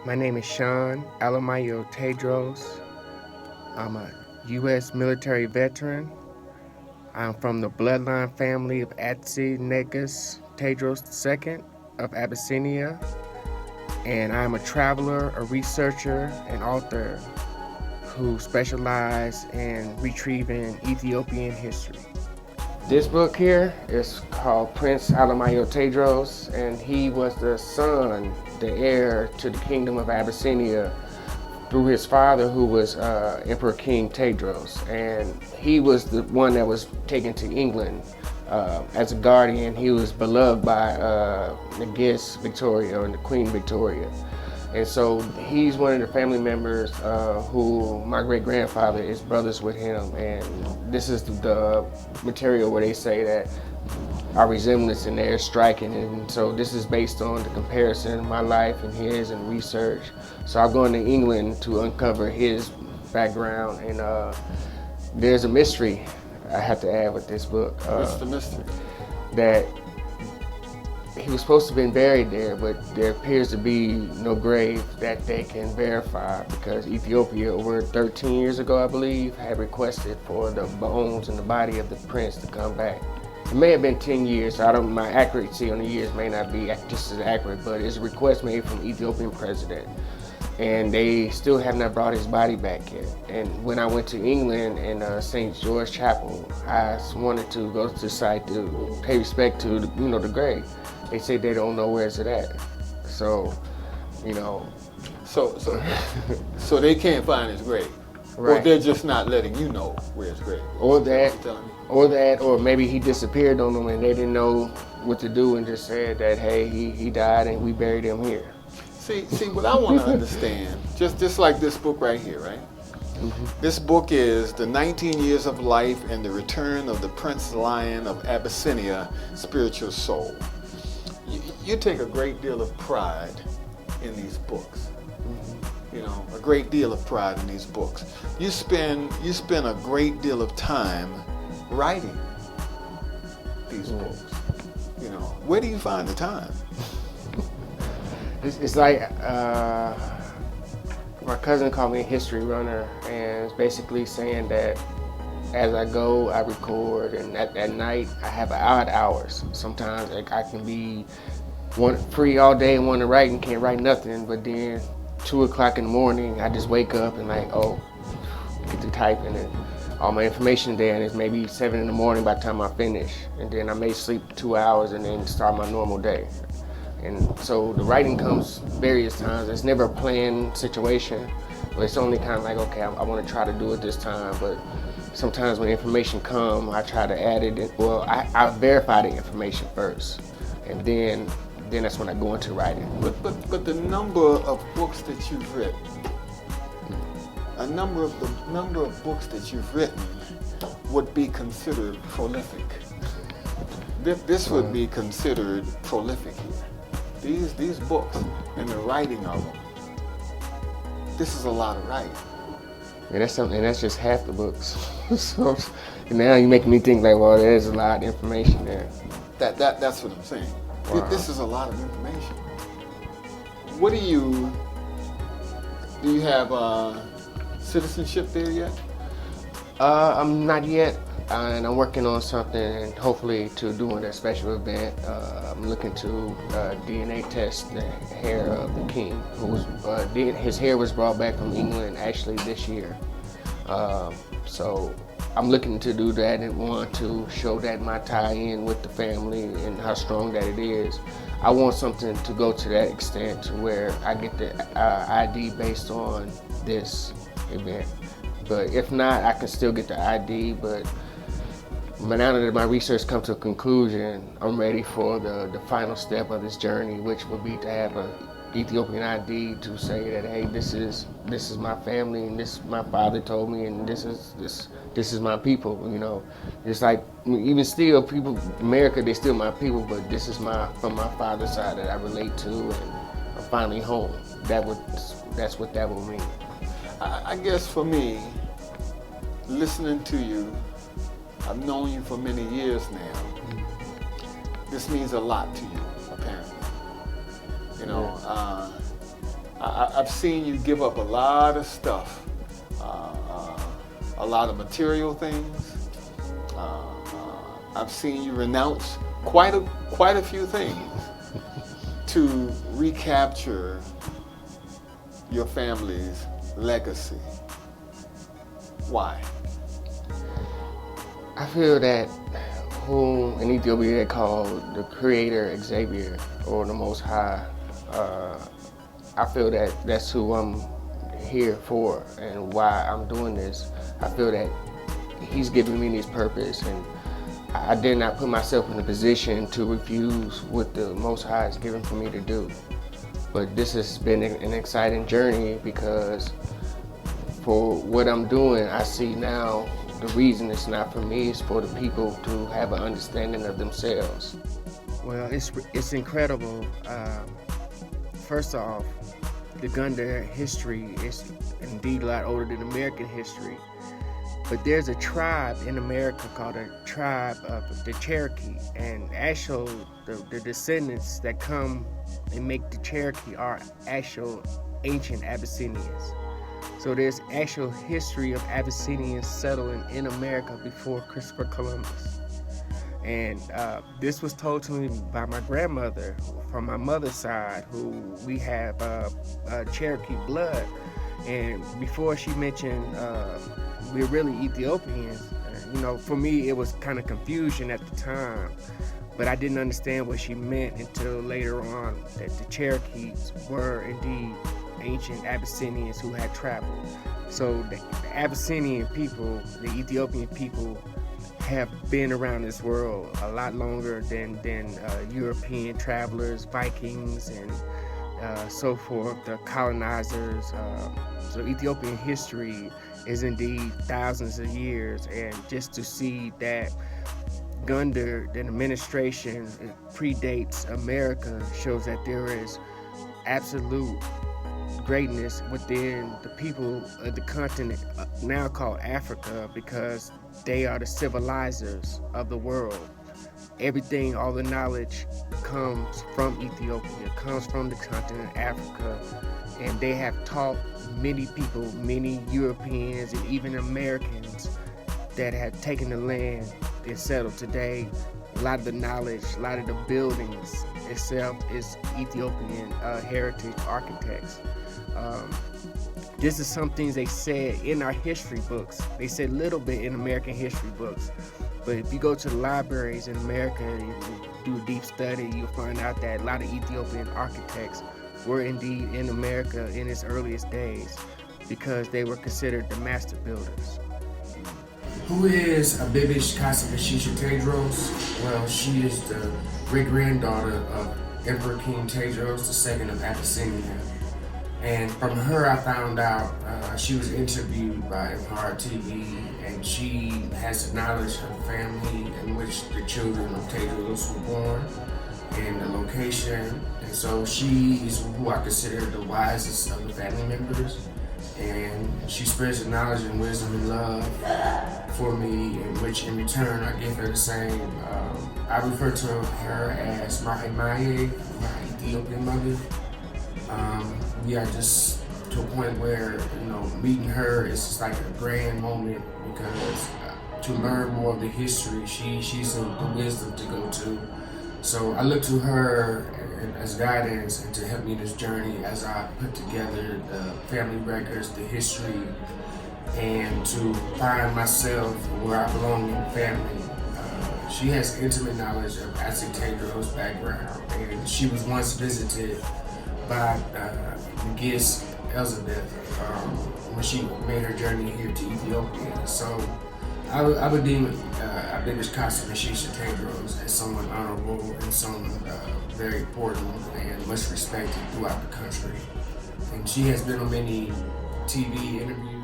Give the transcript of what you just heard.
My name is Leul Alemayehu Tewodros. I'm a U.S. military veteran. I'm from the bloodline family of ABYSSINIA Tewodros II of Abyssinia, and I'm a traveler, a researcher, and author who specialize in retrieving Ethiopian history. This book here is called Prince Alemayehu Tewodros, and he was the son, the heir to the kingdom of Abyssinia through his father, who was Emperor King Tewodros. And he was the one that was taken to England as a guardian. He was beloved by the guest Victoria, or the Queen Victoria. And so he's one of the family members who my great-grandfather is brothers with him. And this is the material where they say that our resemblance in there is striking. And so this is based on the comparison of my life and his and research. So I'm going to England to uncover his background. And there's a mystery I have to add with this book. What's the mystery? That he was supposed to have been buried there, but there appears to be no grave that they can verify, because Ethiopia, over 13 years ago, I believe, had requested for the bones and the body of the prince to come back. It may have been 10 years, so my accuracy on the years may not be just as accurate, but it's a request made from the Ethiopian president. And they still have not brought his body back yet. And when I went to England and St. George Chapel, I wanted to go to the site to pay respect to the grave. They say they don't know where's it at. So, So they can't find his grave. Right. Or they're just not letting you know where his grave is. Or maybe he disappeared on them and they didn't know what to do and just said that, hey, he died and we buried him here. See, what I want to understand, just like this book right here, right? Mm-hmm. This book is The 19 Years of Life and the Return of the Prince Lion of Abyssinia, Spiritual Soul. You take a great deal of pride in these books. Mm-hmm. A great deal of pride in these books. You spend a great deal of time writing these books. Where do you find the time? It's like my cousin called me a history runner, and it's basically saying that as I go, I record, and at night I have odd hours. Sometimes I can be free all day and want to write and can't write nothing, but then 2 o'clock in the morning I just wake up and get to typing and all my information there, and it's maybe 7 in the morning by the time I finish, and then I may sleep 2 hours and then start my normal day. And so the writing comes various times. It's never a planned situation, but it's only kind of like, okay, I want to try to do it this time. But sometimes when information comes, I try to add it. Well, I verify the information first, and then that's when I go into writing. But the number of books that you've written, the number of books that you've written would be considered prolific. This would be considered prolific here. These books and the writing of them, this is a lot of writing. And that's just half the books. So now you're making me think like, well, there's a lot of information there. That's what I'm saying. Wow. This is a lot of information. What do you have citizenship there yet? I'm not yet. And I'm working on something, and hopefully to doing a special event. I'm looking to DNA test the hair of the king, his hair was brought back from England actually this year. So I'm looking to do that and want to show that my tie-in with the family and how strong that it is. I want something to go to that extent to where I get the ID based on this event. But if not, I can still get the ID, but now that my research comes to a conclusion, I'm ready for the final step of this journey, which would be to have an Ethiopian ID to say that, hey, this is my family, and this my father told me, and this is my people. It's like even still, people, America, they still my people, but this is from my father's side that I relate to, and I'm finally home. That's what that will mean. I guess for me, listening to you, I've known you for many years now. This means a lot to you, apparently. I've seen you give up a lot of stuff, a lot of material things. I've seen you renounce quite a few things to recapture your family's legacy. Why? I feel that whom in Ethiopia they call the Creator Xavier or the Most High. I feel that that's who I'm here for and why I'm doing this. I feel that He's giving me this purpose, and I did not put myself in a position to refuse what the Most High has given for me to do. But this has been an exciting journey because for what I'm doing, I see now the reason it's not for me is for the people to have an understanding of themselves. Well, it's incredible. First off, the Gunda history is indeed a lot older than American history. But there's a tribe in America called the tribe of the Cherokee, and actual the descendants that come and make the Cherokee are actual ancient Abyssinians. So there's actual history of Abyssinians settling in America before Christopher Columbus. And this was told to me by my grandmother from my mother's side, who we have Cherokee blood. And before she mentioned we're really Ethiopians, for me it was kind of confusion at the time, but I didn't understand what she meant until later on, that the Cherokees were indeed ancient Abyssinians who had traveled. So the Abyssinian people, the Ethiopian people, have been around this world a lot longer than European travelers, Vikings, and so forth, the colonizers. So Ethiopian history is indeed thousands of years, and just to see that Gunda, the administration, predates America shows that there is absolute greatness within the people of the continent now called Africa, because they are the civilizers of the world. Everything, all the knowledge comes from Ethiopia, comes from the continent of Africa, and they have taught many people, many Europeans and even Americans that have taken the land and settled today. A lot of the knowledge, a lot of the buildings itself is Ethiopian heritage architects. This is some things they said in our history books. They said a little bit in American history books. But if you go to the libraries in America and you do a deep study, you'll find out that a lot of Ethiopian architects were indeed in America in its earliest days because they were considered the master builders. Who is ABEBECH KASSA Tewodros? Well, she is the great-granddaughter of Emperor King Tewodros II of Abyssinia. And from her I found out, she was interviewed by Empire TV, and she has the knowledge of the family in which the children of Tewodros were born and the location. And so she is who I consider the wisest of the family members. And she spreads the knowledge and wisdom and love for me, in which in return I give her the same. I refer to her as my Maye, my Ethiopian mother. We are just to a point where, meeting her is just like a grand moment, because to learn more of the history, she's the wisdom to go to. So I look to her as guidance and to help me in this journey as I put together the family records, the history, and to find myself where I belong in the family. She has intimate knowledge of Aztec Tewodros' background, and she was once visited by Miss Elizabeth when she made her journey here to Ethiopia. So I would deem ABEBECH KASSA Tewodros as someone honorable and someone very important and much respected throughout the country. And she has been on many TV interviews